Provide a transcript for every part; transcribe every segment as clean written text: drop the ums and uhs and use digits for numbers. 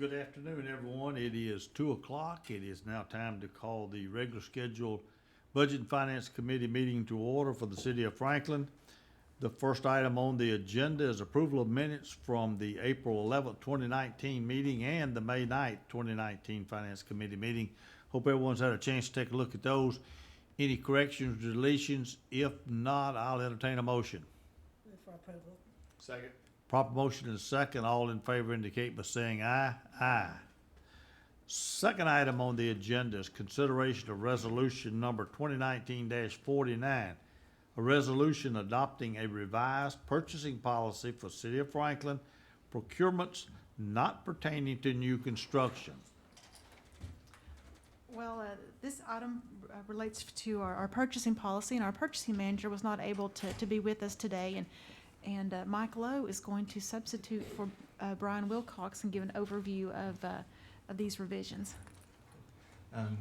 Good afternoon, everyone. It is 2 o'clock. It is now time to call the regular scheduled Budget and Finance Committee meeting to order for the city of Franklin. The first item on the agenda is approval of minutes from the April 11th, 2019 meeting and the May 9th, 2019 Finance Committee meeting. Hope everyone's had a chance to take a look at those. Any corrections or deletions? If not, I'll entertain a motion. Move for approval. Second. Proper motion and second. All in favor indicate by saying aye. Aye. Second item on the agenda is consideration of resolution number 2019-49, a resolution adopting a revised purchasing policy for City of Franklin procurements not pertaining to new construction. Well, this item relates to our purchasing policy, and our purchasing manager was not able to be with us today, and Mike Lowe is going to substitute for Brian Wilcox and give an overview of these revisions.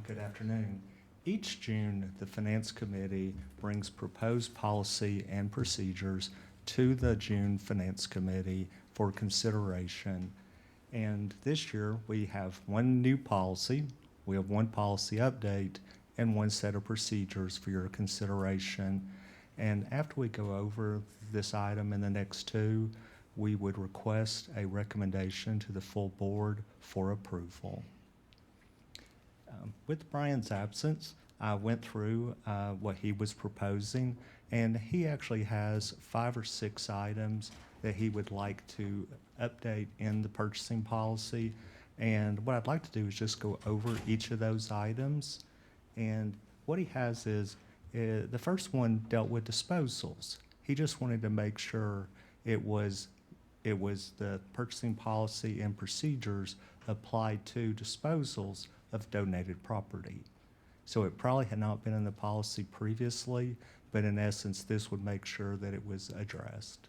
Good afternoon. Each June, the Finance Committee brings proposed policy and procedures to the June Finance Committee for consideration. And this year, we have one new policy, we have one policy update, and one set of procedures for your consideration. And after we go over this item and the next two, we would request a recommendation to the full board for approval. With Brian's absence, I went through what he was proposing, and he actually has 5 or 6 items that he would like to update in the purchasing policy. And what I'd like to do is just go over each of those items. And what he has is, the first one dealt with disposals. He just wanted to make sure it was the purchasing policy and procedures applied to disposals of donated property. So it probably had not been in the policy previously, but in essence, this would make sure that it was addressed.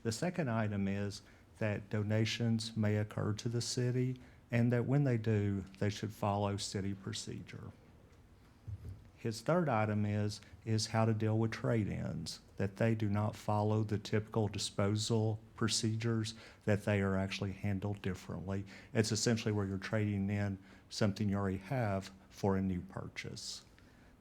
The second item is that donations may occur to the city, and that when they do, they should follow city procedure. His third item is how to deal with trade-ins, that they do not follow the typical disposal procedures, that they are actually handled differently. It's essentially where you're trading in something you already have for a new purchase.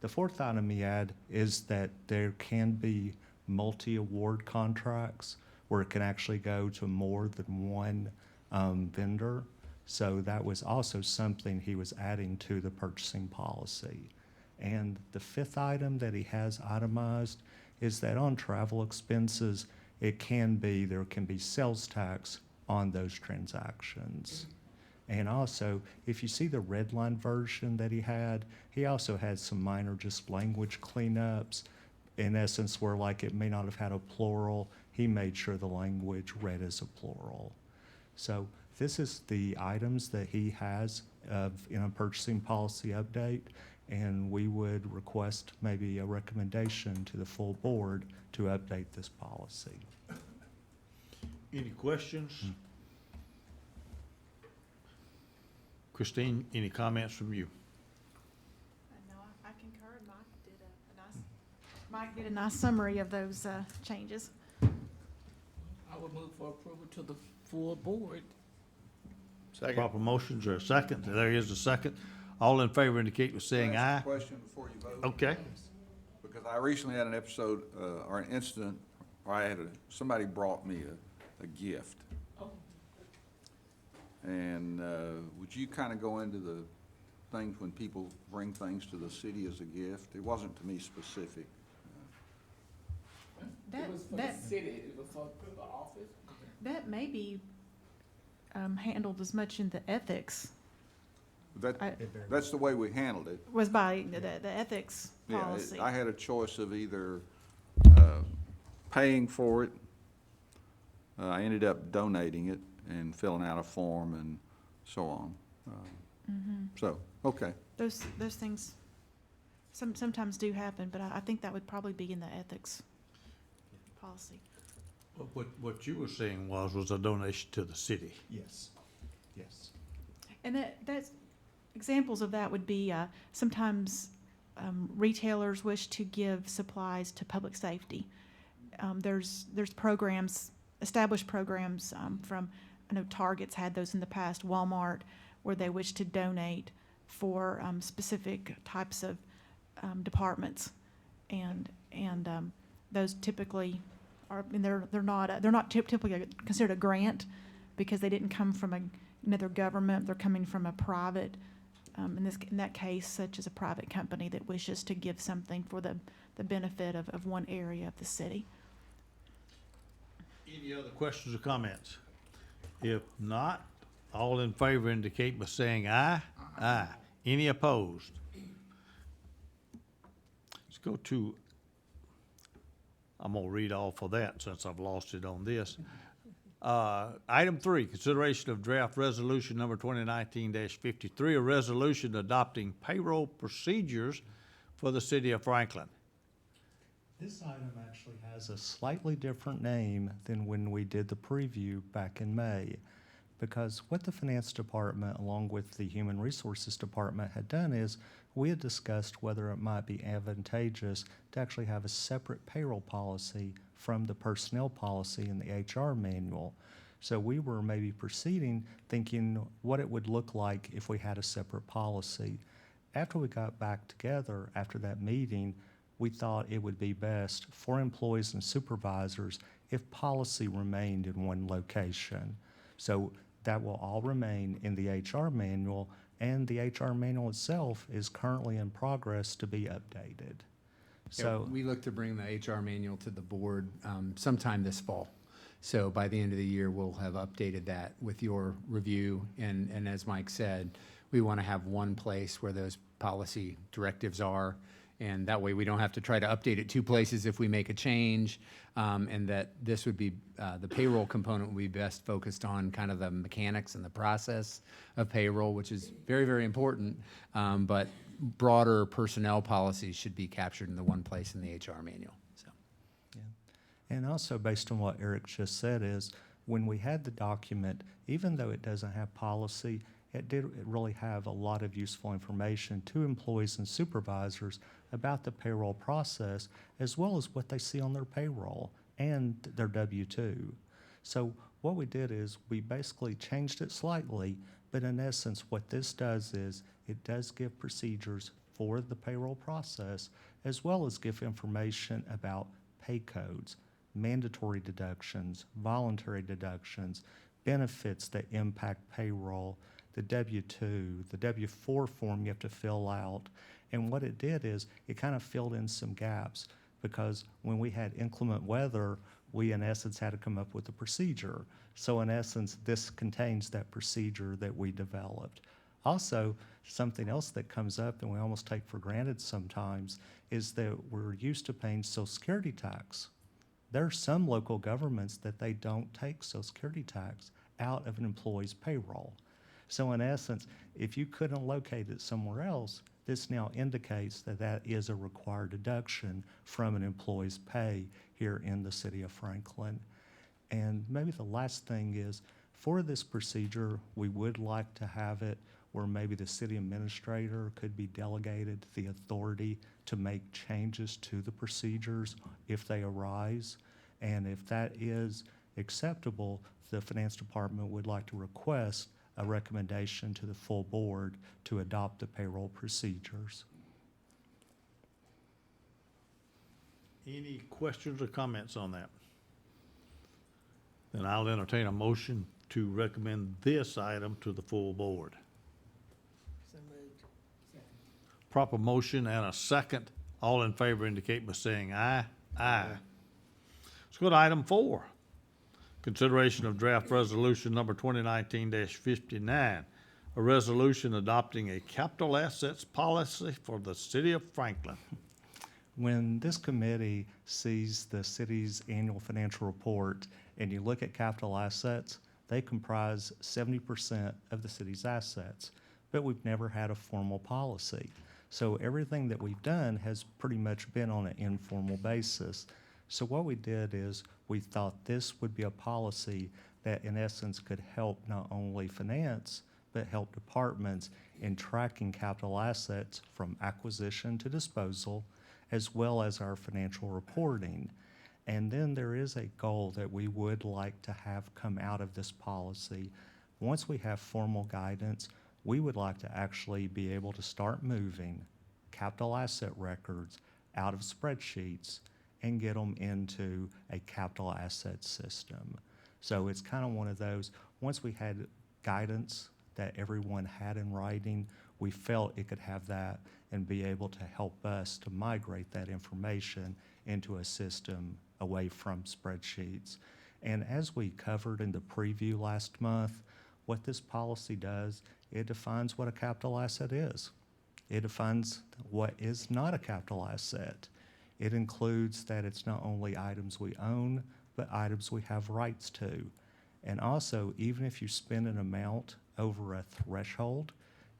The fourth item he had is that there can be multi-award contracts where it can actually go to more than one vendor. So that was also something he was adding to the purchasing policy. And the fifth item that he has itemized is that on travel expenses, there can be sales tax on those transactions. And also, if you see the red line version that he also had some minor just language cleanups. In essence, where like it may not have had a plural, he made sure the language read as a plural. So this is the items that he has in a purchasing policy update, and we would request maybe a recommendation to the full board to update this policy. Any questions? Christine, any comments from you? No, I concur. Mike did a nice summary of those changes. I would move for approval to the full board. Second. Proper motions are a second. There is a second. All in favor indicate by saying Can I ask aye. a question before you vote? Okay. Because I recently had an episode, or an incident, where somebody brought me a gift. Oh. And, would you kind of go into the things when people bring things to the city as a gift? It wasn't to me specific. It was for the city, it was for the office. That may be handled as much in the ethics, That's the way we handled it. was by the ethics Yeah, policy. I had a choice of either paying for it. I ended up donating it and filling out a form and so on. So, okay. Those things sometimes do happen, but I think that would probably be in the ethics policy. What you were saying was a donation to the city. Yes. Yes. And that's examples of that would be sometimes retailers wish to give supplies to public safety. There's programs, established programs from I know Target's had those in the past, Walmart, where they wish to donate for specific types of departments. And those typically are, I mean, they're not typically considered a grant because they didn't come from another government. They're coming from a private, in that case, such as a private company that wishes to give something for the benefit of one area of the city. Any other questions or comments? If not, all in favor indicate by saying aye. Aye. Any opposed? Let's go to, I'm gonna read off of that since I've lost it on this. Item 3, consideration of draft resolution number 2019-53, a resolution adopting payroll procedures for the city of Franklin. This item actually has a slightly different name than when we did the preview back in May, because what the Finance Department, along with the Human Resources Department, had done is we had discussed whether it might be advantageous to actually have a separate payroll policy from the personnel policy in the HR manual. So we were maybe proceeding thinking what it would look like if we had a separate policy. After we got back together after that meeting, we thought it would be best for employees and supervisors if policy remained in one location. So that will all remain in the HR manual, and the HR manual itself is currently in progress to be updated. So We look to bring the HR manual to the board sometime this fall. So by the end of the year, we'll have updated that with your review. And as Mike said, we want to have one place where those policy directives are. And that way, we don't have to try to update it 2 places if we make a change. And that this would be, the payroll component will be best focused on kind of the mechanics and the process of payroll, which is very, very important. But broader personnel policies should be captured in the one place in the HR manual, so. And also, based on what Eric just said, is when we had the document, even though it doesn't have policy, it did really have a lot of useful information to employees and supervisors about the payroll process, as well as what they see on their payroll and their W-2. So what we did is we basically changed it slightly, but in essence, what this does is it does give procedures for the payroll process, as well as give information about pay codes, mandatory deductions, voluntary deductions, benefits that impact payroll, the W-2, the W-4 form you have to fill out. And what it did is it kind of filled in some gaps, because when we had inclement weather, we in essence had to come up with a procedure. So in essence, this contains that procedure that we developed. Also, something else that comes up and we almost take for granted sometimes is that we're used to paying Social Security tax. There are some local governments that they don't take Social Security tax out of an employee's payroll. So in essence, if you couldn't locate it somewhere else, this now indicates that that is a required deduction from an employee's pay here in the city of Franklin. And maybe the last thing is, for this procedure, we would like to have it where maybe the city administrator could be delegated the authority to make changes to the procedures if they arise. And if that is acceptable, the Finance Department would like to request a recommendation to the full board to adopt the payroll procedures. Any questions or comments on that? Then I'll entertain a motion to recommend this item to the full board. So moved. Proper motion and a second. All in favor indicate by saying aye. Aye. Let's go to item 4. Consideration of draft resolution number 2019-59, a resolution adopting a capital assets policy for the city of Franklin. When this committee sees the city's annual financial report and you look at capital assets, they comprise 70% of the city's assets, but we've never had a formal policy. So everything that we've done has pretty much been on an informal basis. So what we did is we thought this would be a policy that in essence could help not only finance, but help departments in tracking capital assets from acquisition to disposal, as well as our financial reporting. And then there is a goal that we would like to have come out of this policy. Once we have formal guidance, we would like to actually be able to start moving capital asset records out of spreadsheets and get them into a capital asset system. So it's kind of one of those, once we had guidance that everyone had in writing, we felt it could have that and be able to help us to migrate that information into a system away from spreadsheets. And as we covered in the preview last month, what this policy does, it defines what a capital asset is. It defines what is not a capital asset. It includes that it's not only items we own, but items we have rights to. And also, even if you spend an amount over a threshold,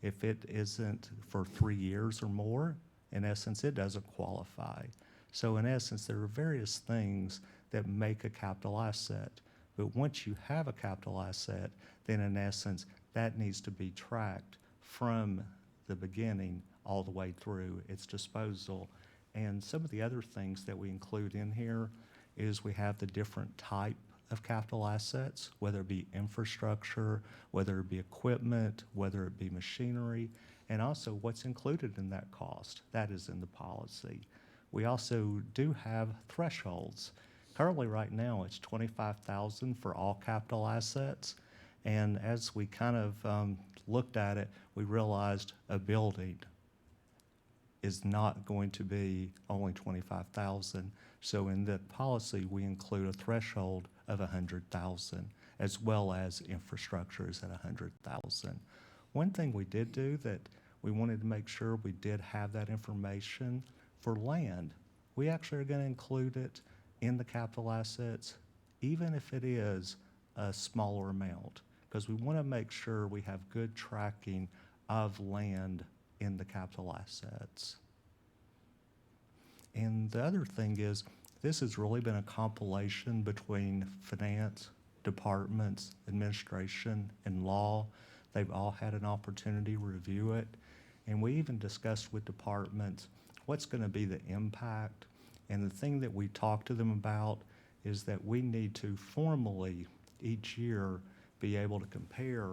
if it isn't for 3 years or more, in essence, it doesn't qualify. So in essence, there are various things that make a capital asset. But once you have a capital asset, then in essence, that needs to be tracked from the beginning all the way through its disposal. And some of the other things that we include in here is we have the different type of capital assets, whether it be infrastructure, whether it be equipment, whether it be machinery, and also what's included in that cost. That is in the policy. We also do have thresholds. Currently, right now, it's $25,000 for all capital assets. And as we kind of looked at it, we realized a building is not going to be only $25,000. So in the policy, we include a threshold of $100,000, as well as infrastructure is at $100,000. One thing we did do that we wanted to make sure we did have that information for land. We actually are going to include it in the capital assets, even if it is a smaller amount, because we want to make sure we have good tracking of land in the capital assets. And the other thing is, this has really been a compilation between finance, departments, administration, and law. They've all had an opportunity to review it. And we even discussed with departments what's going to be the impact. And the thing that we talked to them about is that we need to formally, each year, be able to compare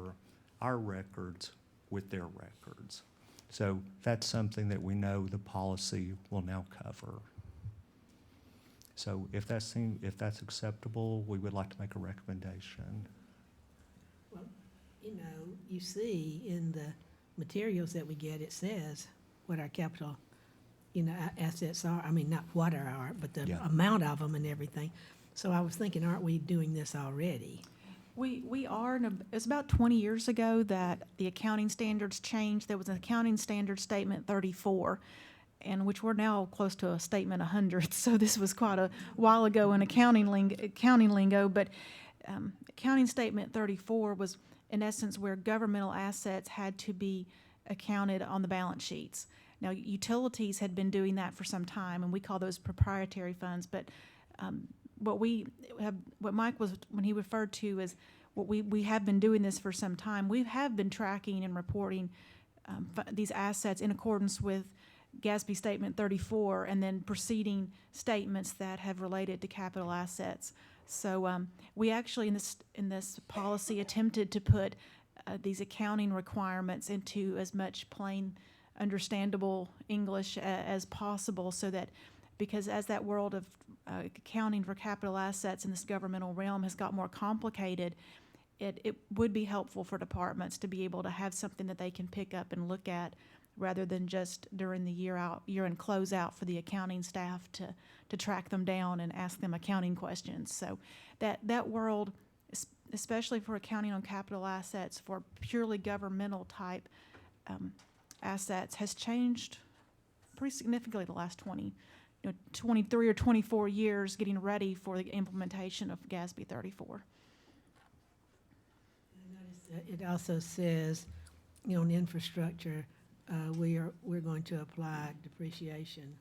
our records with their records. So that's something that we know the policy will now cover. So if that's acceptable, we would like to make a recommendation. Well, you know, you see in the materials that we get, it says what our capital, assets are. I mean, not what are, but the Yeah. amount of them and everything. So I was thinking, aren't we doing this already? We are, it was about 20 years ago that the accounting standards changed. There was an accounting standard statement 34, and which we're now close to a statement 100. So this was quite a while ago in accounting lingo. But accounting statement 34 was, in essence, where governmental assets had to be accounted on the balance sheets. Now, utilities had been doing that for some time, and we call those proprietary funds. But what Mike was, when he referred to as what we have been doing this for some time, we have been tracking and reporting these assets in accordance with GASB Statement 34 and then preceding statements that have related to capital assets. So we actually in this policy attempted to put these accounting requirements into as much plain, understandable English as possible, so that, because as that world of accounting for capital assets in this governmental realm has got more complicated, it would be helpful for departments to be able to have something that they can pick up and look at, rather than just during the year-end closeout for the accounting staff to track them down and ask them accounting questions. So that world, especially for accounting on capital assets for purely governmental type assets, has changed pretty significantly the last 23 or 24 years, getting ready for the implementation of GASB 34. It also says, in infrastructure, we're going to apply depreciation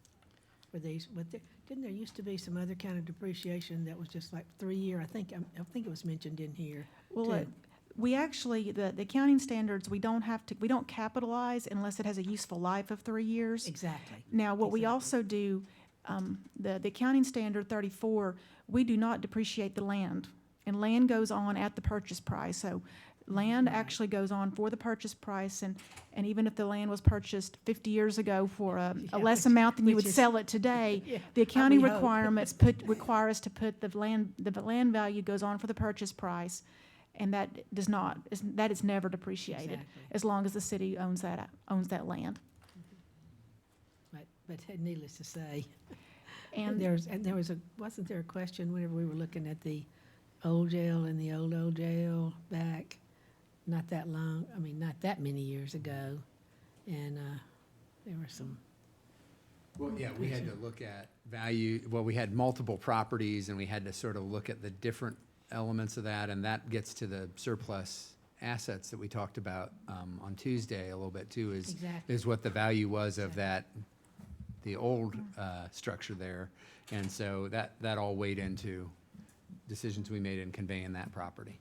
for these. But didn't there used to be some other kind of depreciation that was just like 3 year? I think it was mentioned in here. Well, too. we actually, the accounting standards, we don't capitalize unless it has a useful life of 3 years. Exactly. Now, what we Exactly. also do, the accounting standard 34, we do not depreciate the land. And land goes on at the purchase price. So land actually goes on for the purchase price. And even if the land was purchased 50 years ago for a Yeah, less amount than you which would is- sell it today, Yeah, the accounting we hope. requirements require us to put the land value goes on for the purchase price. And that that is never depreciated Exactly. as long as the city owns that land. But needless to say, And wasn't there a question whenever we were looking at the old jail and the old jail back, not that long, I mean, not that many years ago, and, there were some, Well, yeah, we had to look at value, well, we had multiple properties, and we had to sort of look at the different elements of that, and that gets to the surplus assets that we talked about on Tuesday a little bit too, Exactly. is what the value was of that, the old structure there. And so that all weighed into decisions we made in conveying that property.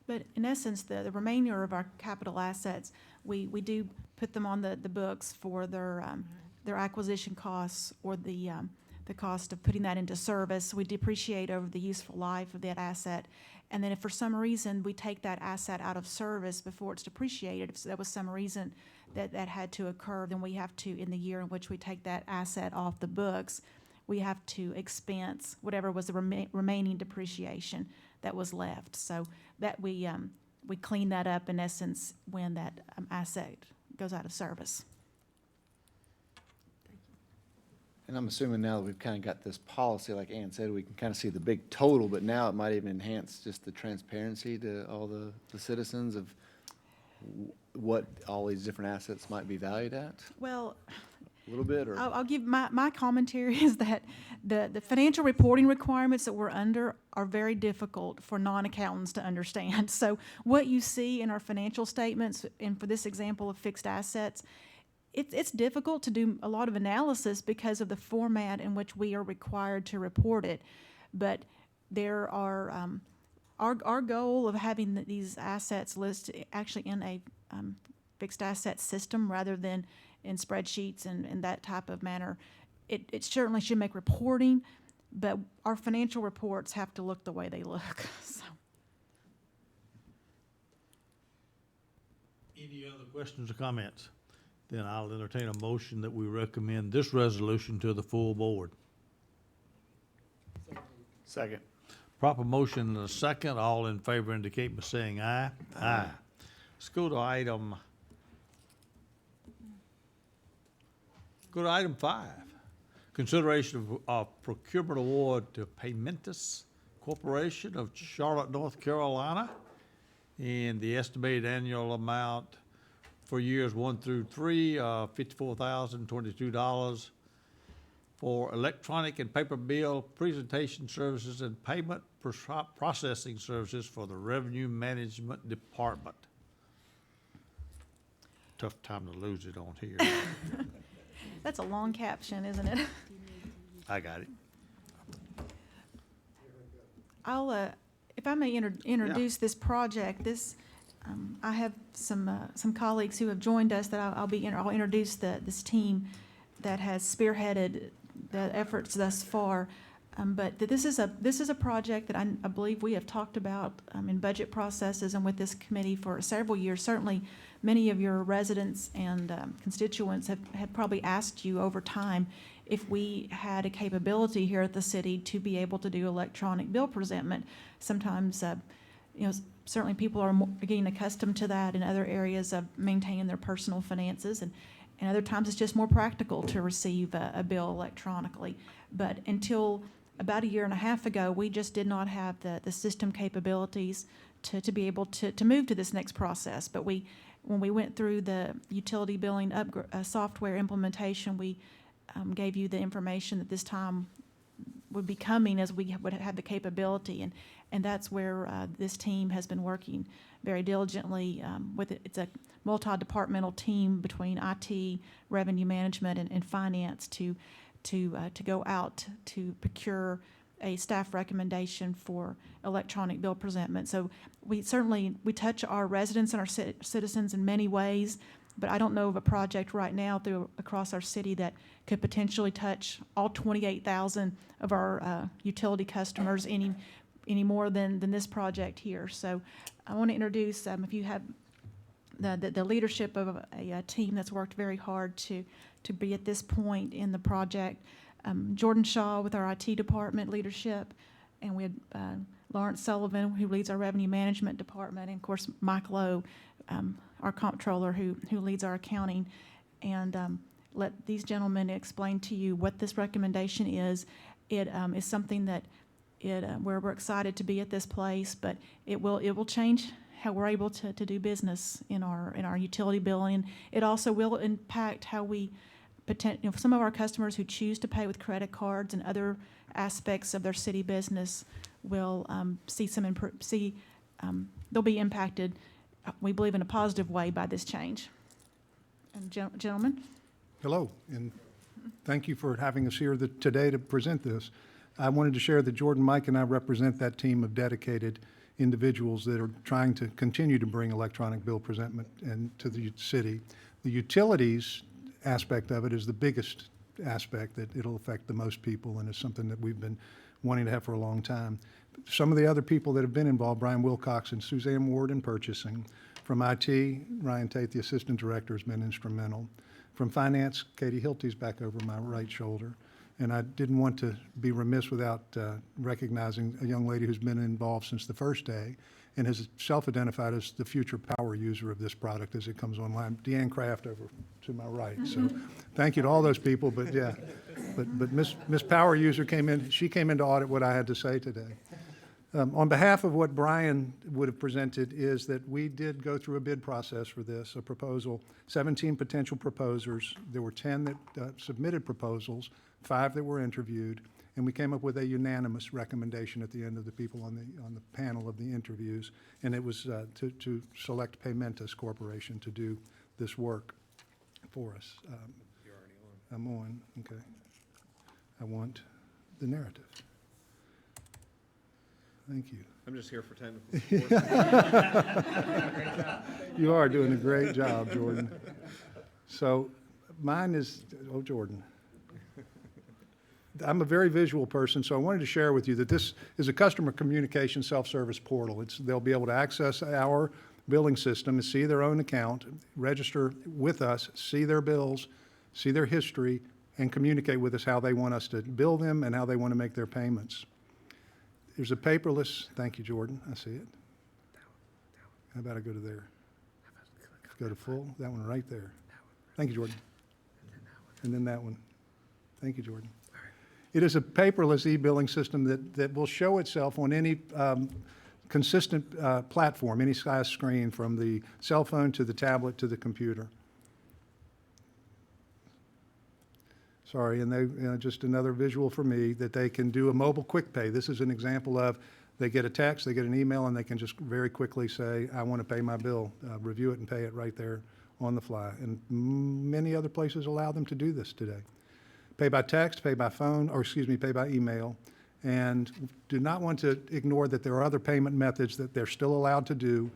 But in essence, the remainder of our capital assets, we do put them on the books for their acquisition costs or the cost of putting that into service. We depreciate over the useful life of that asset. And then if for some reason we take that asset out of service before it's depreciated, if there was some reason that had to occur, then we have to, in the year in which we take that asset off the books, we have to expense whatever was the remaining depreciation that was left. So that we clean that up in essence when that asset goes out of service. And I'm assuming now that we've kind of got this policy, like Ann said, we can kind of see the big total, but now it might even enhance just the transparency to all the citizens of what all these different assets might be valued at, Well, a little bit, or? I'll give my commentary is that the financial reporting requirements that we're under are very difficult for non-accountants to understand. So what you see in our financial statements, and for this example of fixed assets, it's difficult to do a lot of analysis because of the format in which we are required to report it. But there are, our goal of having these assets listed actually in a fixed asset system rather than in spreadsheets and that type of manner, it certainly should make reporting, but our financial reports have to look the way they look, so. Any other questions or comments? Then I'll entertain a motion that we recommend this resolution to the full board. Second. Proper motion and a second. All in favor indicate by saying aye. Aye. Let's go to item 5. Consideration of procurement award to Paymentus Corporation of Charlotte, North Carolina. And the estimated annual amount for years 1 through 3, $54,022 for electronic and paper bill presentation services and payment processing services for the Revenue Management Department. Tough time to lose it on here. That's a long caption, isn't it? I got it. I'll, if I may introduce this project, I have some colleagues who have joined us that I'll introduce this team that has spearheaded the efforts thus far. But this is a project that I believe we have talked about in budget processes and with this committee for several years. Certainly, many of your residents and constituents have probably asked you over time if we had a capability here at the city to be able to do electronic bill presentment. Sometimes, certainly people are getting accustomed to that in other areas of maintaining their personal finances, and other times it's just more practical to receive a bill electronically. But until about a year and a half ago, we just did not have the system capabilities to be able to move to this next process. But when we went through the utility billing software implementation, we gave you the information that this time would be coming as we would have the capability, and that's where this team has been working very diligently with it. It's a multi-departmental team between IT, revenue management, and finance to go out to procure a staff recommendation for electronic bill presentment. So we touch our residents and our citizens in many ways. but I don't know of a project right now across our city that could potentially touch all 28,000 of our utility customers any more than this project here. So I want to introduce, if you have the leadership of a team that's worked very hard to be at this point in the project. Jordan Shaw with our IT department leadership, and we had Lawrence Sullivan, who leads our revenue management department, and of course Mike Lowe, our comptroller, who leads our accounting. And let these gentlemen explain to you what this recommendation is. It is something that where we're excited to be at this place, but it will change how we're able to do business in our utility billing. It also will impact how we some of our customers who choose to pay with credit cards and other aspects of their city business will they'll be impacted, we believe, in a positive way by this change. And gentlemen? Hello, and thank you for having us here today to present this. I wanted to share that Jordan, Mike, and I represent that team of dedicated individuals that are trying to continue to bring electronic bill presentment to the city. The utilities aspect of it is the biggest aspect that it'll affect the most people, and it's something that we've been wanting to have for a long time. Some of the other people that have been involved, Brian Wilcox and Suzanne Ward in purchasing. From IT, Ryan Tate, the assistant director, has been instrumental. From finance, Katie Hilty's back over my right shoulder. And I didn't want to be remiss without recognizing a young lady who's been involved since the first day and has self-identified as the future power user of this product as it comes online. Deanne Kraft over to my right. So thank you to all those people, but yeah. But Miss Power User came in, she came in to audit what I had to say today. On behalf of what Brian would have presented is that we did go through a bid process for this, a proposal, 17 potential proposers. There were 10 that submitted proposals, 5 that were interviewed, and we came up with a unanimous recommendation at the end of the people on the panel of the interviews, and it was to select Paymentus Corporation to do this work for us. You're already on. I'm on, okay. I want the narrative. Thank you. I'm just here for technical support. You are doing a great job, Jordan. So mine is, oh, Jordan. I'm a very visual person, so I wanted to share with you that this is a customer communication self-service portal. They'll be able to access our billing system and see their own account, register with us, see their bills, see their history, and communicate with us how they want us to bill them and how they want to make their payments. There's a paperless, thank you, Jordan, I see it. How about I go to there? Go to full, that one right there. Thank you, Jordan. And then that one. Thank you, Jordan. It is a paperless e-billing system that will show itself on any consistent platform, any size screen, from the cell phone to the tablet to the computer. Sorry, and they, just another visual for me, that they can do a mobile quick pay. This is an example of, they get a text, they get an email, and they can just very quickly say, I want to pay my bill, review it and pay it right there on the fly. And many other places allow them to do this today. Pay by text, pay by phone, or excuse me, pay by email. And do not want to ignore that there are other payment methods that they're still allowed to do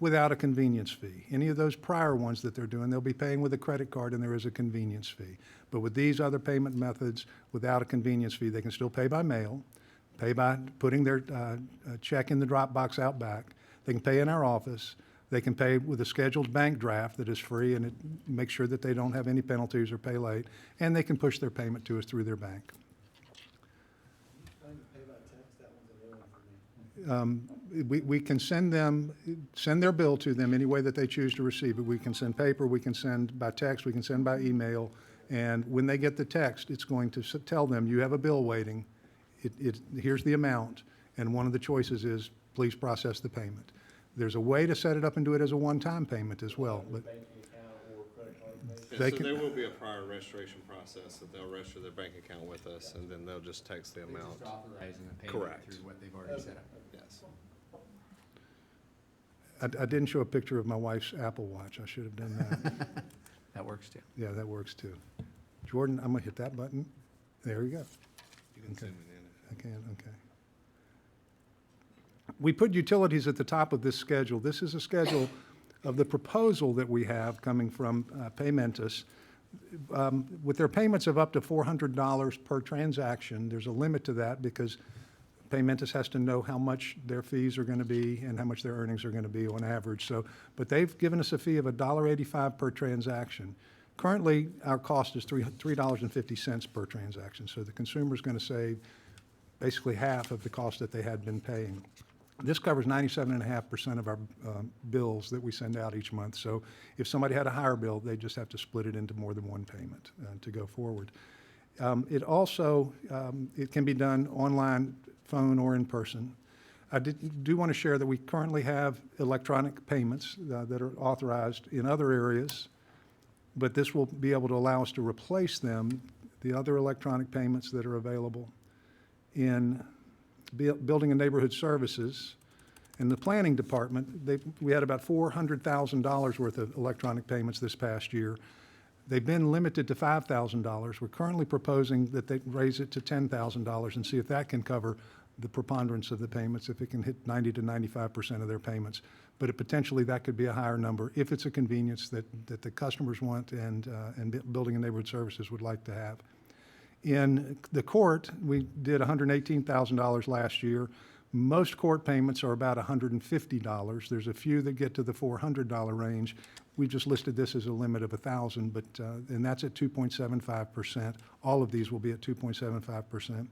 without a convenience fee. Any of those prior ones that they're doing, they'll be paying with a credit card, and there is a convenience fee. But with these other payment methods, without a convenience fee, they can still pay by mail, pay by putting their check in the drop box out back. They can pay in our office. They can pay with a scheduled bank draft that is free, and it makes sure that they don't have any penalties or pay late. And they can push their payment to us through their bank. We can send their bill to them any way that they choose to receive it. We can send paper, we can send by text, we can send by email. And when they get the text, it's going to tell them, you have a bill waiting. Here's the amount. And one of the choices is, please process the payment. There's a way to set it up and do it as a one-time payment as well. But Yeah, they so can- there will be a prior registration process that they'll register their bank account with us, and then they'll just text the amount. Authorizing the payment Correct. through what they've already set up. Yes. I didn't show a picture of my wife's Apple Watch. I should have done that. That works too. Yeah, that works too. Jordan, I'm gonna hit that button. There you go. You can zoom in. I can, okay. We put utilities at the top of this schedule. This is a schedule of the proposal that we have coming from Paymentus, with their payments of up to $400 per transaction, there's a limit to that because Paymentus has to know how much their fees are going to be and how much their earnings are going to be on average. So, but they've given us a fee of $1.85 per transaction. Currently, our cost is $3.50 per transaction. So the consumer's going to save basically half of the cost that they had been paying. This covers 97.5% of our bills that we send out each month. So if somebody had a higher bill, they just have to split it into more than one payment to go forward. It also, it can be done online, phone, or in person. I do want to share that we currently have electronic payments that are authorized in other areas, but this will be able to allow us to replace them, the other electronic payments that are available in building and neighborhood services. In the planning department, we had about $400,000 worth of electronic payments this past year. They've been limited to $5,000. We're currently proposing that they raise it to $10,000 and see if that can cover the preponderance of the payments, if it can hit 90 to 95% of their payments. But potentially that could be a higher number if it's a convenience that the customers want and building and neighborhood services would like to have. In the court, we did $118,000 last year. Most court payments are about $150. There's a few that get to the $400 range. We just listed this as a limit of $1,000, but and that's at 2.75%. All of these will be at 2.75%.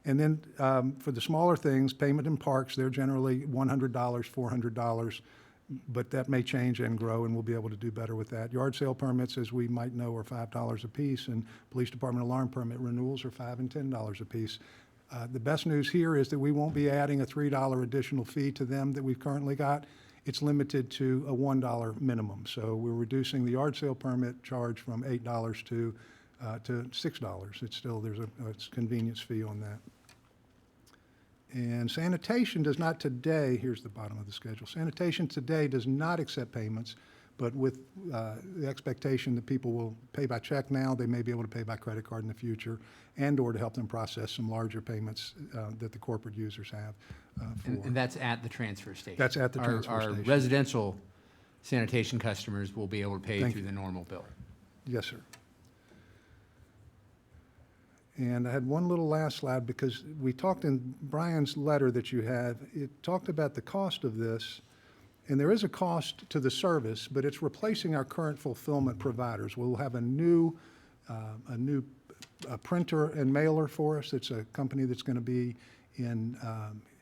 And then for the smaller things, payment in parks, they're generally $100, $400, but that may change and grow, and we'll be able to do better with that. Yard sale permits, as we might know, are $5 a piece, and police department alarm permit renewals are $5 and $10 a piece. The best news here is that we won't be adding a $3 additional fee to them that we've currently got. It's limited to a $1 minimum. So we're reducing the yard sale permit charge from $8 to $6. It's still, there's a convenience fee on that. And sanitation does not today, here's the bottom of the schedule, sanitation today does not accept payments, but with the expectation that people will pay by check now, they may be able to pay by credit card in the future, and or to help them process some larger payments that the corporate users have for. And that's at the transfer station? That's at the transfer Our station. residential sanitation customers will be able to pay Thank through you. the normal bill? Yes, sir. And I had one little last slide because we talked in Brian's letter that you have, it talked about the cost of this, and there is a cost to the service, but it's replacing our current fulfillment providers. We'll have a new printer and mailer for us. It's a company that's going to be in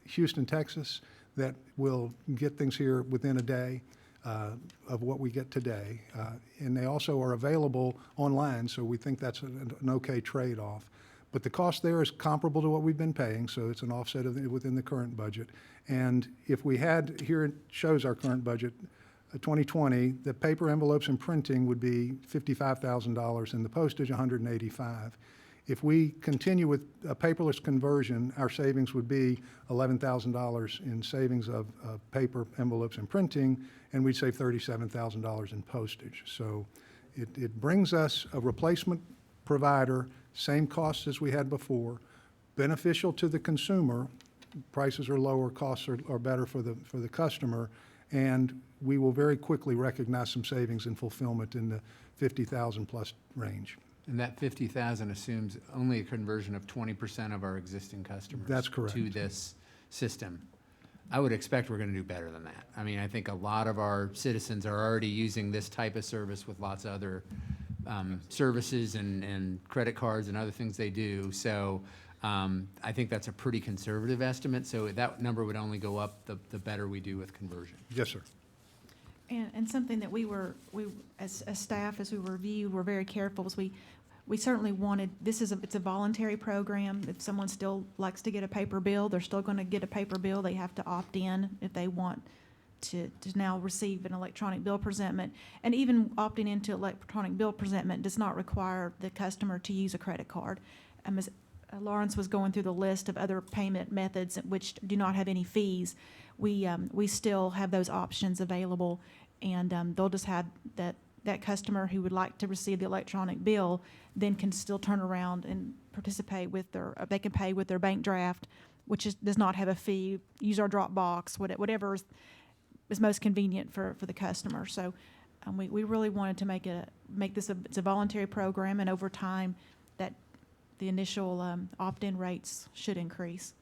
Houston, Texas, that will get things here within a day of what we get today. And they also are available online, so we think that's an okay trade-off. But the cost there is comparable to what we've been paying, so it's an offset within the current budget. And if we had, here it shows our current budget, 2020, the paper envelopes and printing would be $55,000 and the postage $185,000. If we continue with a paperless conversion, our savings would be $11,000 in savings of paper envelopes and printing, and we'd save $37,000 in postage. So it brings us a replacement provider, same costs as we had before, beneficial to the consumer. Prices are lower, costs are better for the customer, and we will very quickly recognize some savings in fulfillment in the 50,000 plus range. And that 50,000 assumes only a conversion of 20% of our existing customers. That's correct. To this system. I would expect we're going to do better than that. I mean, I think a lot of our citizens are already using this type of service with lots of other services and credit cards and other things they do. So I think that's a pretty conservative estimate. So that number would only go up the better we do with conversion. Yes, sir. And something that we as staff, as we reviewed, were very careful, was we certainly wanted, it's a voluntary program. If someone still likes to get a paper bill, they're still going to get a paper bill. They have to opt in if they want to now receive an electronic bill presentment. And even opting into electronic bill presentment does not require the customer to use a credit card. As Lawrence was going through the list of other payment methods which do not have any fees, we still have those options available, and they'll just have that customer who would like to receive the electronic bill then can still turn around and participate with they can pay with their bank draft, which does not have a fee, use our Dropbox, whatever is most convenient for the customer. So we really wanted to make this it's a voluntary program, and over time, that the initial opt-in rates should increase.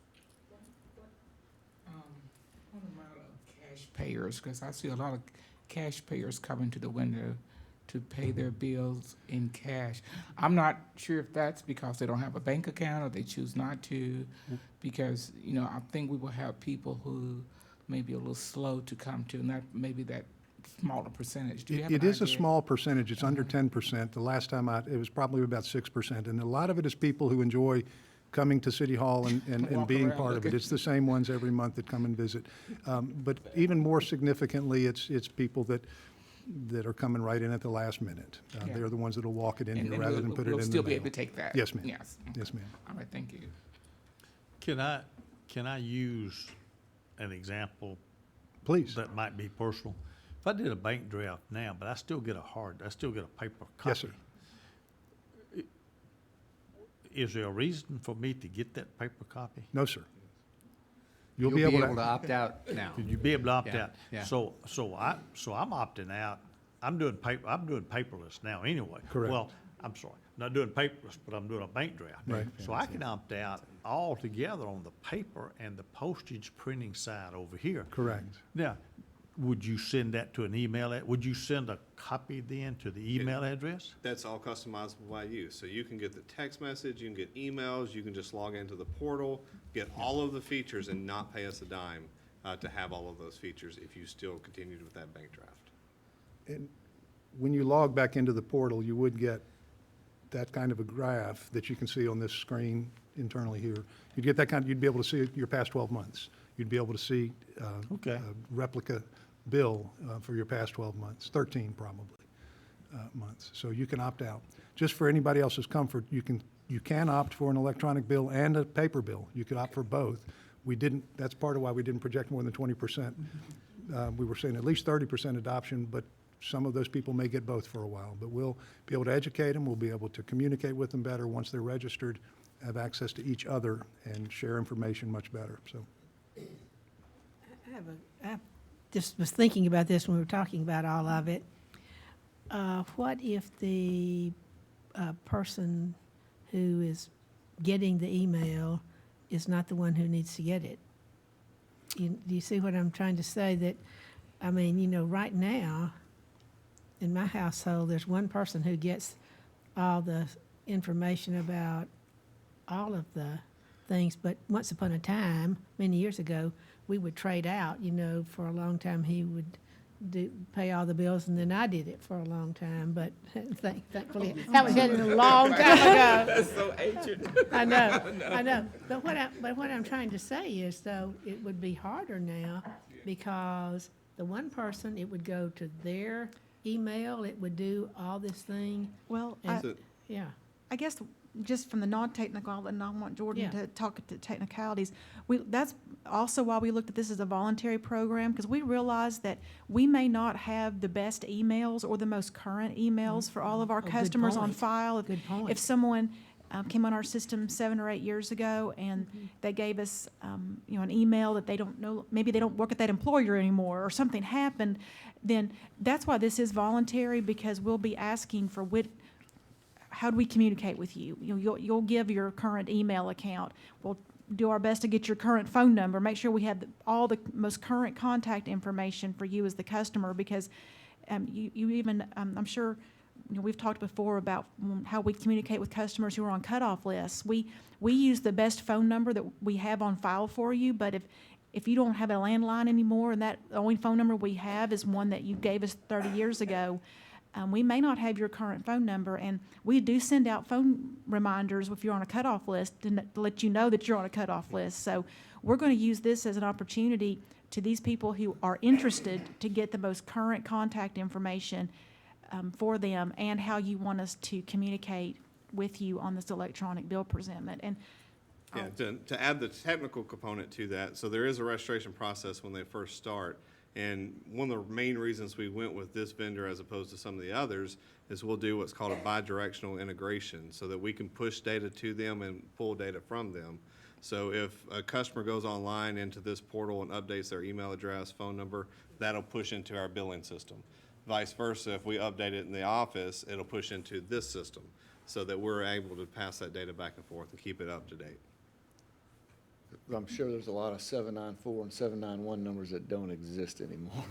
What amount of cash payers, because I see a lot of cash payers coming to the window to pay their bills in cash. I'm not sure if that's because they don't have a bank account or they choose not to, because, you know, I think we will have people who may be a little slow to come to, and that maybe that smaller percentage. Do you have It an is a idea? small percentage. It's under 10%. The last time it was probably about 6%. And a lot of it is people who enjoy coming to City Hall and Walk being around part of it. looking. It's the same ones every month that come and visit. But even more significantly, it's people that are coming right in at the last minute. Yeah. They're the ones that'll walk it in And here then rather than put it in the we'll still be mail. able to take that? Yes, ma'am. Yes. Yes, ma'am. All right, thank you. Can I use an example Please. that might be personal? If I did a bank draft now, but I still get a paper copy. Yes, sir. Is there a reason for me to get that paper copy? No, sir. You'll be able to opt out now. Could you be able to opt Yeah, out? yeah. So I'm opting out. I'm doing paperless now anyway. Correct. Well, I'm sorry, not doing paperless, but I'm doing a bank draft. Right. So I can opt out altogether on the paper and the postage printing side over here. Correct. Now, would you send that to an email? Would you send a copy then to the email address? That's all customizable by you. So you can get the text message, you can get emails, you can just log into the portal, get all of the features and not pay us a dime to have all of those features if you still continued with that bank draft. And when you log back into the portal, you would get that kind of a graph that you can see on this screen internally here. You'd get that you'd be able to see your past 12 months. You'd be able to see Okay. a replica bill for your past 12 months, 13 probably months. So you can opt out. Just for anybody else's comfort, you can opt for an electronic bill and a paper bill. You could opt for both. That's part of why we didn't project more than 20%. We were saying at least 30% adoption, but some of those people may get both for a while. But we'll be able to educate them, we'll be able to communicate with them better once they're registered, have access to each other, and share information much better, so. I just was thinking about this when we were talking about all of it. What if the person who is getting the email is not the one who needs to get it? Do you see what I'm trying to say? That, I mean, you know, right now, in my household, there's one person who gets all the information about all of the things, but once upon a time, many years ago, we would trade out, you know, for a long time. He would pay all the bills, and then I did it for a long time, but thankfully, that was a long time ago. That's so ancient. I know. But what I'm trying to say is, though, it would be harder now because the one person, it would go to their email, it would do all this thing. Well, So- Yeah. I guess just from the non-technical, and I want Jordan Yeah. to talk to technicalities, that's also why we looked at this as a voluntary program, because we realized that we may not have the best emails or the most current emails for all of our Oh, good customers on point. file. Good point. If someone came on our system 7 or 8 years ago and they gave us, you know, an email that they don't know, maybe they don't work at that employer anymore, or something happened, then that's why this is voluntary, because we'll be asking for how do we communicate with you? You'll give your current email account. We'll do our best to get your current phone number, make sure we have all the most current contact information for you as the customer, because you even, I'm sure, you know, we've talked before about how we communicate with customers who are on cutoff lists. We use the best phone number that we have on file for you, but if you don't have a landline anymore and that the only phone number we have is one that you gave us 30 years ago, we may not have your current phone number, and we do send out phone reminders if you're on a cutoff list to let you know that you're on a cutoff list. So we're going to use this as an opportunity to these people who are interested to get the most current contact information for them and how you want us to communicate with you on this electronic bill presentment. And Yeah, to add the technical component to that, so there is a registration process when they first start. And one of the main reasons we went with this vendor as opposed to some of the others is we'll do what's called a bi-directional integration so that we can push data to them and pull data from them. So if a customer goes online into this portal and updates their email address, phone number, that'll push into our billing system. Vice versa, if we update it in the office, it'll push into this system so that we're able to pass that data back and forth and keep it up to date. I'm sure there's a lot of 794 and 791 numbers that don't exist anymore.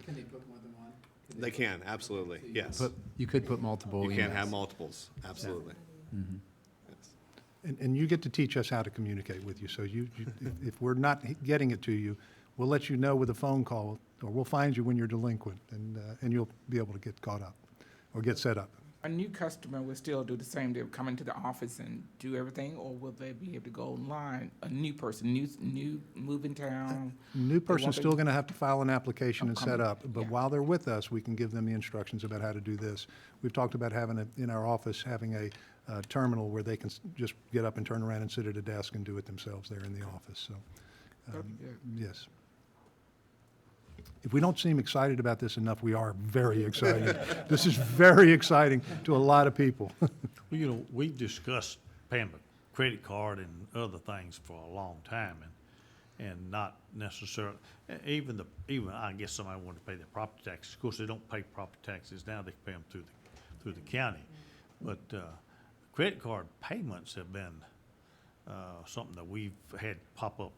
Can they put more than one? They can, absolutely, yes. You could put multiple You can't emails. have multiples, absolutely. Yes. And you get to teach us how to communicate with you. So if we're not getting it to you, we'll let you know with a phone call, or we'll find you when you're delinquent, and you'll be able to get caught up or get set up. A new customer will still do the same, they'll come into the office and do everything, or will they be able to go online? A new person, new, move in town? New person's want still the- going to have to file an application and set Coming, up, but yeah. while they're with us, we can give them the instructions about how to do this. We've talked about in our office, having a terminal where they can just get up and turn around and sit at a desk and do it themselves there in the office, so, That'd be good. yes. If we don't seem excited about this enough, we are very excited. This is very exciting to a lot of people. Well, you know, we've discussed paying a credit card and other things for a long time, and not necessarily, even I guess somebody wanted to pay their property taxes. Of course, they don't pay property taxes now, they pay them through the county. But, credit card payments have been, something that we've had pop up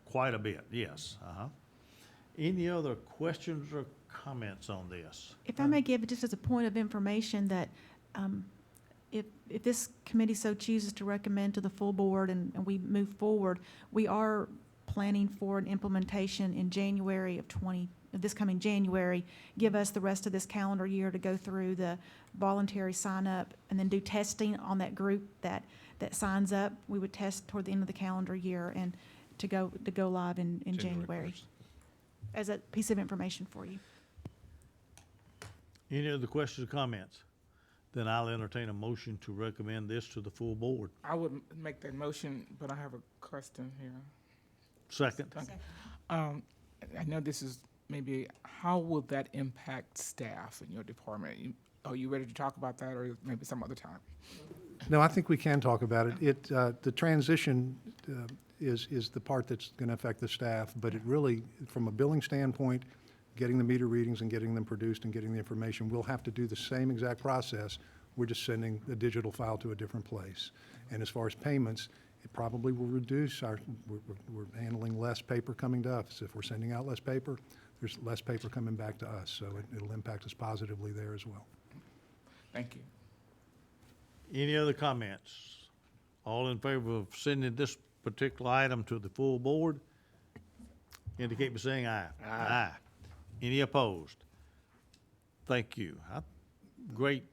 quite a bit, yes, Any other questions or comments on this? If I may give, just as a point of information, that if this committee so chooses to recommend to the full board and we move forward, we are planning for an implementation in January of this coming January. Give us the rest of this calendar year to go through the voluntary sign-up and then do testing on that group that signs up. We would test toward the end of the calendar year and to go live in January. 1st. As a piece of information for you. Any other questions or comments? Then I'll entertain a motion to recommend this to the full board. I would make that motion, but I have a question here. Second, I know this is maybe, how will that impact staff in your department? Are you ready to talk about that, or maybe some other time? No, I think we can talk about it. The transition is the part that's going to affect the staff, but it really, from a billing standpoint, getting the meter readings and getting them produced and getting the information, we'll have to do the same exact process. We're just sending the digital file to a different place. And as far as payments, it probably will reduce we're handling less paper coming to us. If we're sending out less paper, there's less paper coming back to us, so it'll impact us positively there as well. Thank you. any other comments? All in favor of sending this particular item to the full board? Indicate by saying aye. Aye. Any opposed? Thank you. Great,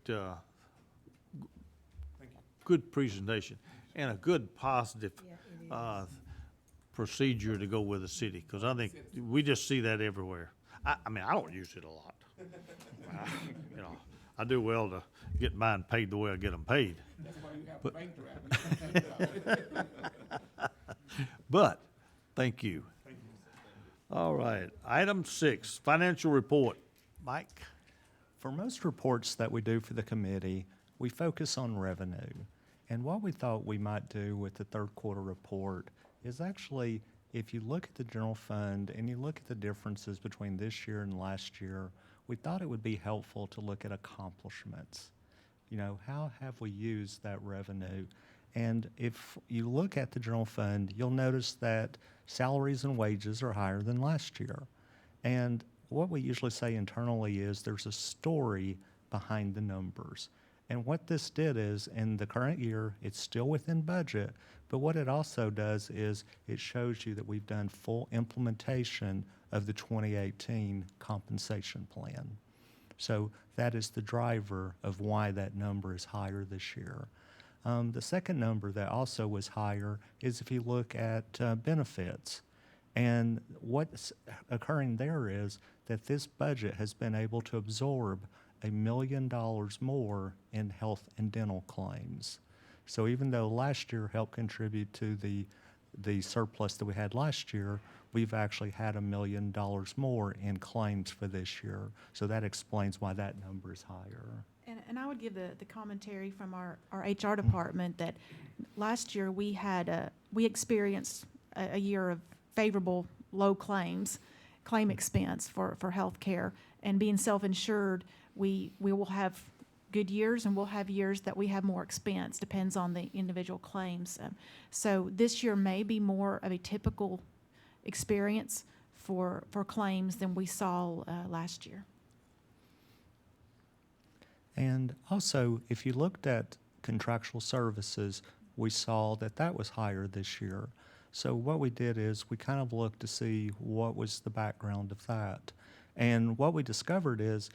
good presentation and a good positive, procedure to go with the city, because I think we just see that everywhere. I mean, I don't use it a lot. You know, I do well to get mine paid the way I get them paid. That's why you have a bank draft. But, thank you. All right, item 6, financial report. Mike? For most reports that we do for the committee, we focus on revenue. And what we thought we might do with the third quarter report is actually, if you look at the general fund and you look at the differences between this year and last year, we thought it would be helpful to look at accomplishments. You know, how have we used that revenue? And if you look at the general fund, you'll notice that salaries and wages are higher than last year. And what we usually say internally is there's a story behind the numbers. And what this did is, in the current year, it's still within budget, but what it also does is it shows you that we've done full implementation of the 2018 compensation plan. So that is the driver of why that number is higher this year. The second number that also was higher is if you look at benefits. And what's occurring there is that this budget has been able to absorb $1 million more in health and dental claims. So even though last year helped contribute to the surplus that we had last year, we've actually had $1 million more in claims for this year. So that explains why that number is higher. And I would give the commentary from our HR department that last year we had, we experienced a year of favorable low claim expense for healthcare. And being self-insured, we will have good years and we'll have years that we have more expense, depends on the individual claims. So this year may be more of a typical experience for claims than we saw last year. And also, if you looked at contractual services, we saw that that was higher this year. So what we did is we kind of looked to see what was the background of that. And what we discovered is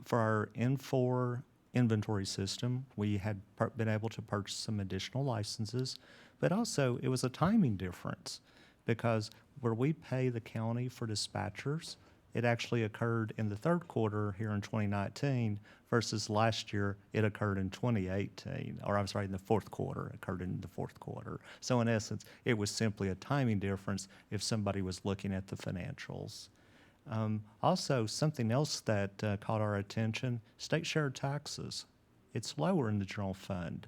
for our N4 inventory system, we had been able to purchase some additional licenses, but also it was a timing difference because where we pay the county for dispatchers, it actually occurred in the third quarter here in 2019 versus last year it occurred in 2018, or I'm sorry, in the fourth quarter, it occurred in the fourth quarter. So in essence, it was simply a timing difference if somebody was looking at the financials. Also, something else that caught our attention, state share taxes. It's lower in the general fund.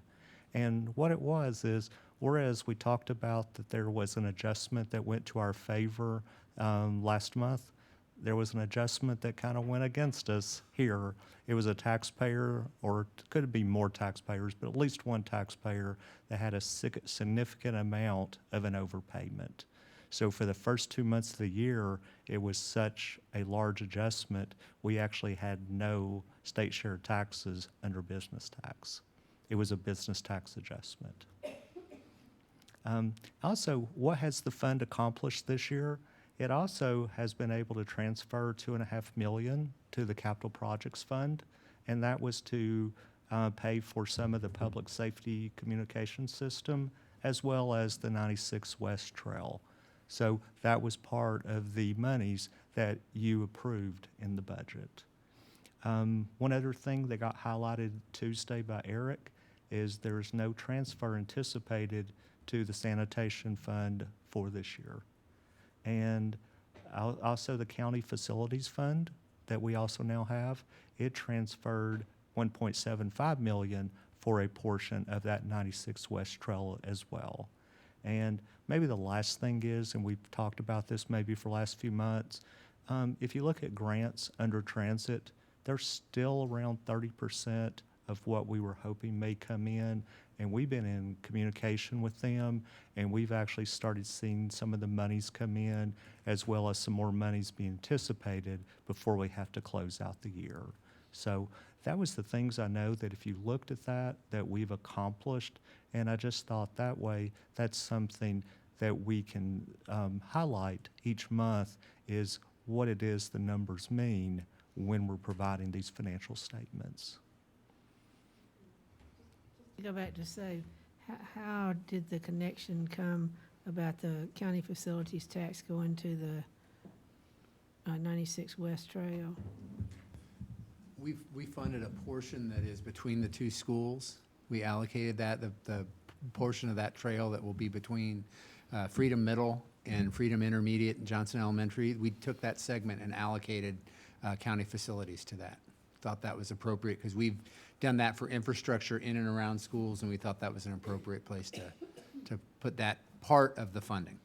And what it was is, whereas we talked about that there was an adjustment that went to our favor last month, there was an adjustment that kind of went against us here. It was a taxpayer, or it could be more taxpayers, but at least one taxpayer that had a significant amount of an overpayment. So for the first 2 months of the year, it was such a large adjustment, we actually had no state share taxes under business tax. It was a business tax adjustment. Also, what has the fund accomplished this year? It also has been able to transfer $2.5 million to the Capital Projects Fund, and that was to pay for some of the public safety communication system, as well as the 96 West Trail. So that was part of the monies that you approved in the budget. One other thing that got highlighted Tuesday by Eric is there's no transfer anticipated to the sanitation fund for this year. And also the county facilities fund that we also now have, it transferred $1.75 million for a portion of that 96 West Trail as well. And maybe the last thing is, and we've talked about this maybe for the last few months, if you look at grants under transit, they're still around 30% of what we were hoping may come in. And we've been in communication with them, and we've actually started seeing some of the monies come in, as well as some more monies being anticipated before we have to close out the year. So that was the things I know that if you looked at that we've accomplished, and I just thought that way, that's something that we can highlight each month is what it is the numbers mean when we're providing these financial statements. Go back to say, how did the connection come about the county facilities tax going to the 96 West Trail? We funded a portion that is between the two schools. We allocated that, the portion of that trail that will be between Freedom Middle and Freedom Intermediate and Johnson Elementary. We took that segment and allocated county facilities to that. Thought that was appropriate because we've done that for infrastructure in and around schools, and we thought that was an appropriate place to put that part of the funding.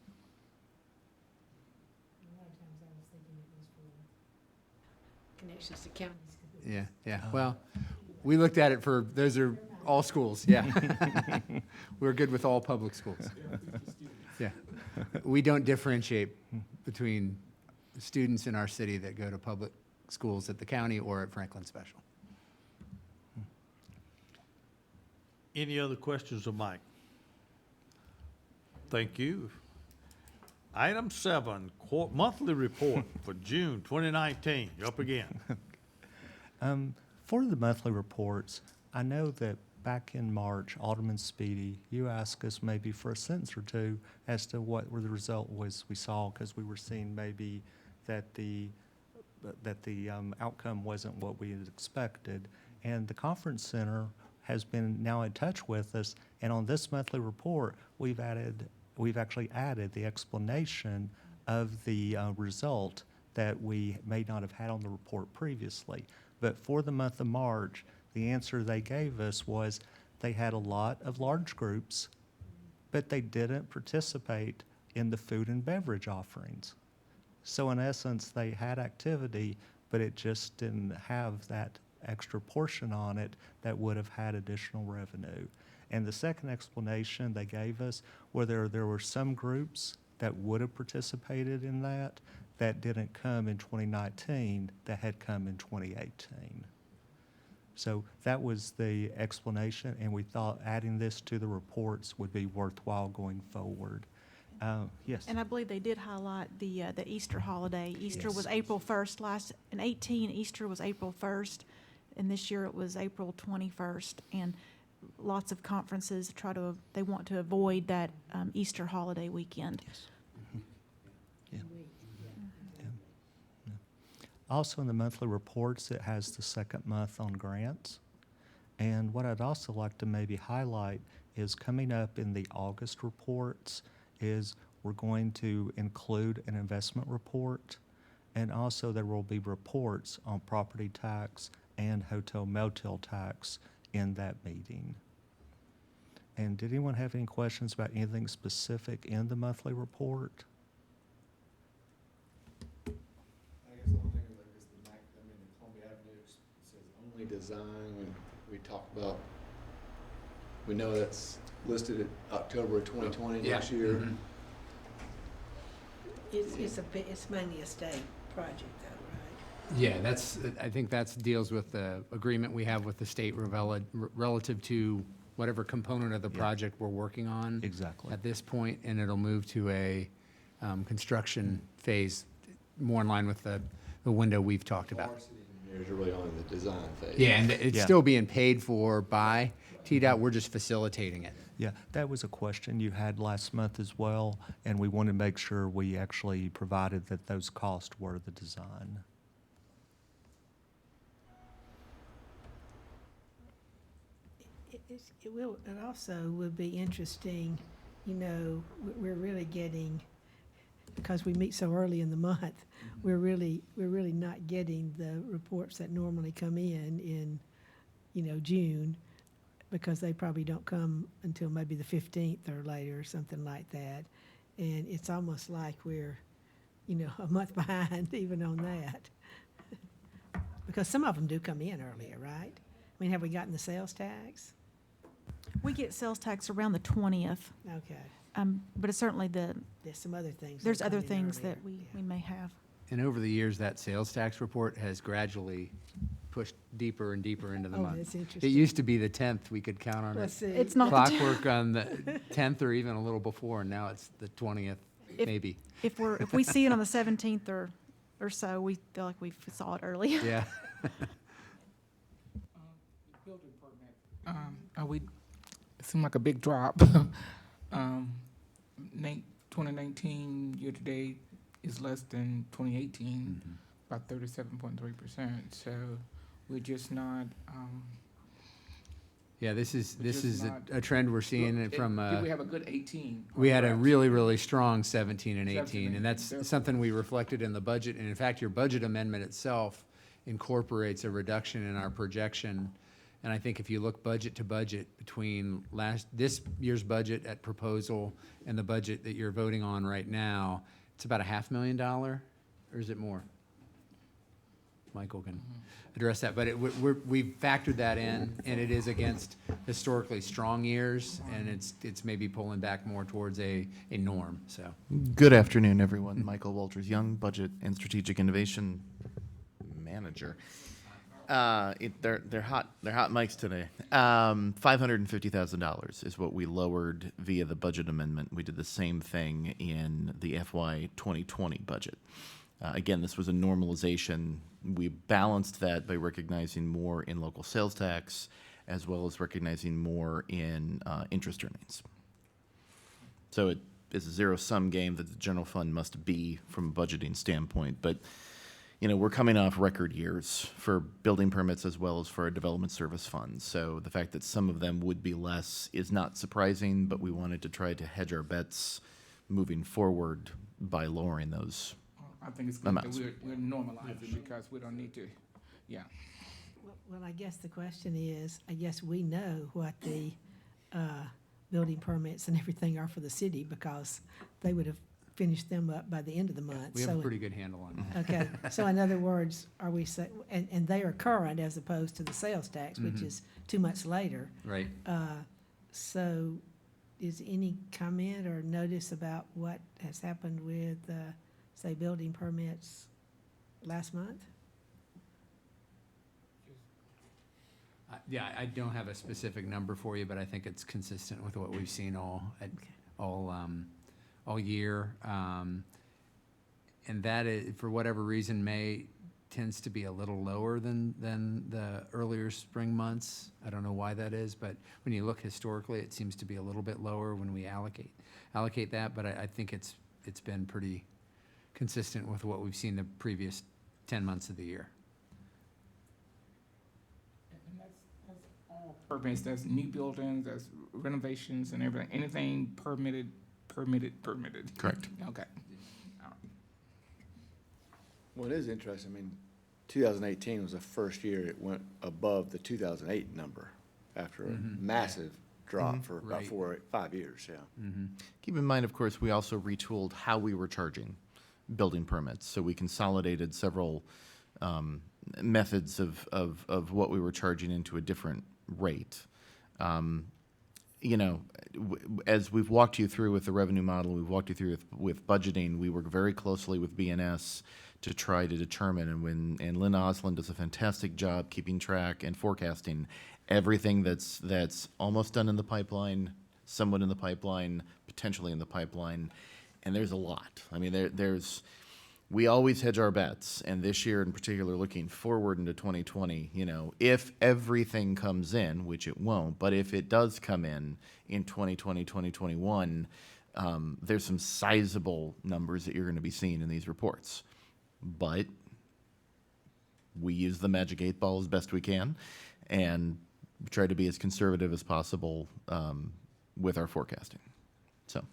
A lot of times I was thinking it was for connections to counties. Yeah. Well, we looked at it for, those are all schools, yeah. We're good with all public schools. Yeah. We don't differentiate between students in our city that go to public schools at the county or at Franklin Special. Any other questions of Mike? Thank you. Item 7, monthly report for June 2019. You're up again. For the monthly reports, I know that back in March, Alderman Speedy, you asked us maybe for a sentence or two as to what the result was we saw, because we were seeing maybe that the outcome wasn't what we had expected. And the conference center has been now in touch with us, and on this monthly report, we've actually added the explanation of the result that we may not have had on the report previously. But for the month of March, The answer they gave us was they had a lot of large groups, but they didn't participate in the food and beverage offerings. So in essence, they had activity, but it just didn't have that extra portion on it that would have had additional revenue. And the second explanation they gave us were there were some groups that would have participated in that didn't come in 2019, that had come in 2018. So that was the explanation, and we thought adding this to the reports would be worthwhile going forward. Yes. And I believe they did highlight the Easter holiday. Easter was April 1st in 18, Easter was April 1st, and this year it was April 21st. And lots of conferences they want to avoid that Easter holiday weekend. Yeah. Also in the monthly reports, it has the second month on grants. And what I'd also like to maybe highlight is coming up in the August reports is we're going to include an investment report, and also there will be reports on property tax and hotel motel tax in that meeting. And did anyone have any questions about anything specific in the monthly report? I guess the only thing is the Columbia Avenue says only design, when we talk about, we know that's listed at October of 2020 next year. Mhm. It's mainly a state project though, right? Yeah, I think that's deals with the agreement we have with the state relative to whatever component of the Yeah. project we're working on. Exactly. At this point, and it'll move to a construction phase more in line with the window we've talked about. Our city engineers are really only in the design phase. Yeah, and it's Yeah. still being paid for by TDOT, we're just facilitating it. Yeah, that was a question you had last month as well, and we wanted to make sure we actually provided that those costs were the design. It also would be interesting, we're really getting, because we meet so early in the month, we're really not getting the reports that normally come in, June, because they probably don't come until maybe the 15th or later or something like that. And it's almost like we're, a month behind even on that. Because some of them do come in earlier, right? I mean, have we gotten the sales tax? We get sales tax around the 20th, Okay. but it's certainly There's some other things. that there's come other in things earlier. that we Yeah. may have. And over the years, that sales tax report has gradually pushed deeper and deeper into the Oh, month. that's It interesting. used to be the 10th, we could count on Let's it. see. It's not the t- Clockwork on the 10th or even a little before, and now it's the 20th, If- maybe. If we see it on the 17th or so, we feel like we saw it early. Yeah. Building permit. It seemed like a big drop. 2019 year-to-date is less than 2018, about 37.3%. So we're just not, Yeah, this is just not- a trend we're seeing from, did we have a good 18? we had a Correct. really, really strong 17 and 17 18, and and that's 18, something we reflected in the budget. And in fact, your budget amendment itself incorporates a reduction in our projection. And I think if you look budget to budget between this year's budget at proposal and the budget that you're voting on right now, it's about $500,000, or is it more? Michael can address that, but we've factored that in, and it is against historically strong years, and it's maybe pulling back more towards a norm, so. Good afternoon, everyone. Michael Walters Young, Budget and Strategic Innovation Manager. They're hot mics today. $550,000 is what we lowered via the budget amendment. We did the same thing in the FY 2020 budget. Again, this was a normalization. We balanced that by recognizing more in local sales tax, as well as recognizing more in interest earnings. So it is a zero-sum game that the general fund must be from a budgeting standpoint. But, we're coming off record years for building permits as well as for our development service funds. So the fact that some of them would be less is not surprising, but we wanted to try to hedge our bets moving forward by lowering those. I think it's good that amounts. we're normalizing because we don't need to, yeah. Well, I guess the question is, I guess we know what the building permits and everything are for the city because they would have finished them up by the end of the month. We have a So- pretty good handle on that. Okay, so in other words, are we, and they are current as opposed to the sales tax, which Mhm. is 2 months later. Right. So is any comment or notice about what has happened with, say, building permits last month? Yeah, I don't have a specific number for you, but I think it's consistent with what we've seen all year. And that is, for whatever reason, May tends to be a little lower than the earlier spring months. I don't know why that is, but when you look historically, it seems to be a little bit lower when we allocate that, but I think it's been pretty consistent with what we've seen the previous 10 months of the year. And that's all permits, that's new buildings, that's renovations and everything, anything permitted. Correct. Okay. Well, it is interesting. I mean, 2018 was the first year it went above the 2008 number after a Mhm. massive drop for about Right. 5 years, yeah. Mm-hmm. Keep in mind, of course, we also retooled how we were charging building permits. So we consolidated several methods of what we were charging into a different rate. You know, as we've walked you through with the revenue model, we've walked you through with budgeting, we work very closely with BNS to try to determine, and Lynn Osland does a fantastic job keeping track and forecasting everything that's almost done in the pipeline, somewhat in the pipeline, potentially in the pipeline, and there's a lot. I mean, we always hedge our bets, and this year in particular, looking forward into 2020, you know, if everything comes in, which it won't, but if it does come in 2020, 2021, there's some sizable numbers that you're going to be seeing in these reports. But we use the magic 8 ball as best we can and try to be as conservative as possible with our forecasting. So.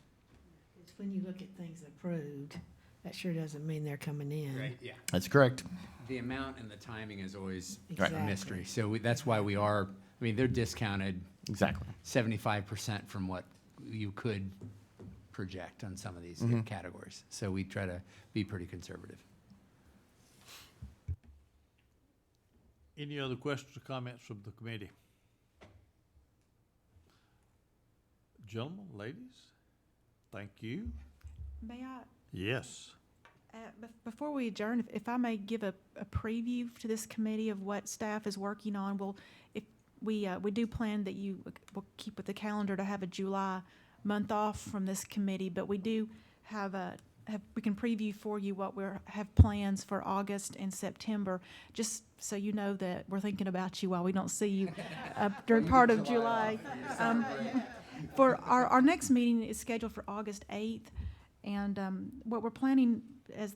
It's when you look at things approved, that sure doesn't mean they're coming in. Right, yeah. That's correct. The amount and the timing is always Right. a mystery. So that's why they're discounted Exactly. 75% from what you could project on some of these categories. So we try to be pretty conservative. Any other questions or comments from the committee? Gentlemen, ladies, thank you. May I, Yes. before we adjourn, if I may give a preview to this committee of what staff is working on, if we do plan that will keep with the calendar to have a July month off from this committee, but we do we can preview for you what have plans for August and September, just so you know that we're thinking about you while we don't see you during part of July. For our next meeting is scheduled for August 8th, and what we're planning as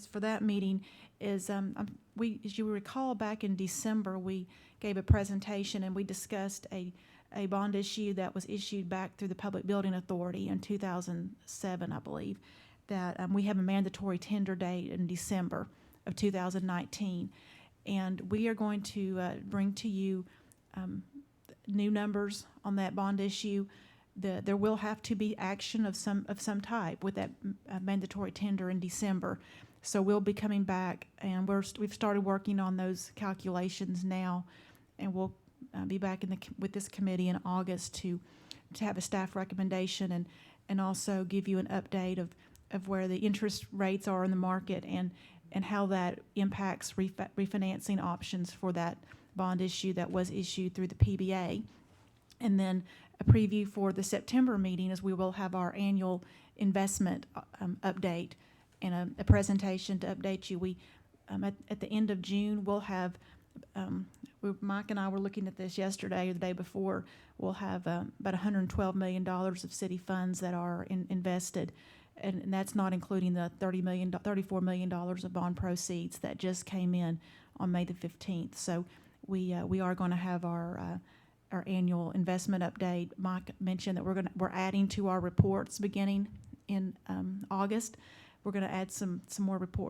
for that meeting is as you recall, back in December, we gave a presentation and we discussed a bond issue that was issued back through the Public Building Authority in 2007, I believe, that we have a mandatory tender date in December of 2019. And we are going to bring to you new numbers on that bond issue. There will have to be action of some type with that mandatory tender in December. So we'll be coming back, and we've started working on those calculations now, and we'll be back with this committee in August to have a staff recommendation and also give you an update of where the interest rates are in the market and how that impacts refinancing options for that bond issue that was issued through the PBA. And then a preview for the September meeting is we will have our annual investment update and a presentation to update you. We at the end of June, we'll have Mike and I were looking at this yesterday or the day before. We'll have about $112 million of city funds that are invested, and that's not including the $34 million of bond proceeds that just came in on May the 15th. So we are going to have our annual investment update. Mike mentioned that we're adding to our reports beginning in August. We're going to add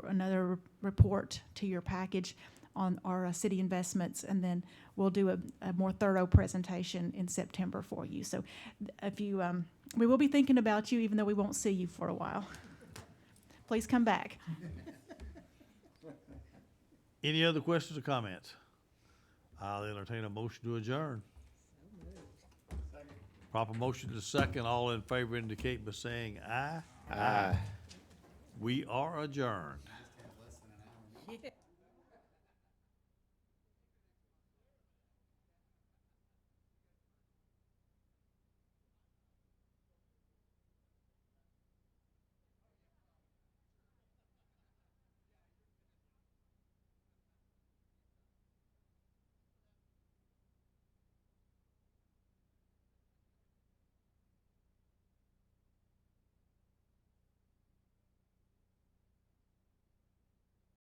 another report to your package on our city investments, and then we'll do a more thorough presentation in September for you. So if you, we will be thinking about you, even though we won't see you for a while. Please come back. Any other questions or comments? I'll entertain a motion to adjourn. Proper motion to second. All in favor indicate by saying aye. Aye. We are adjourned. Yeah.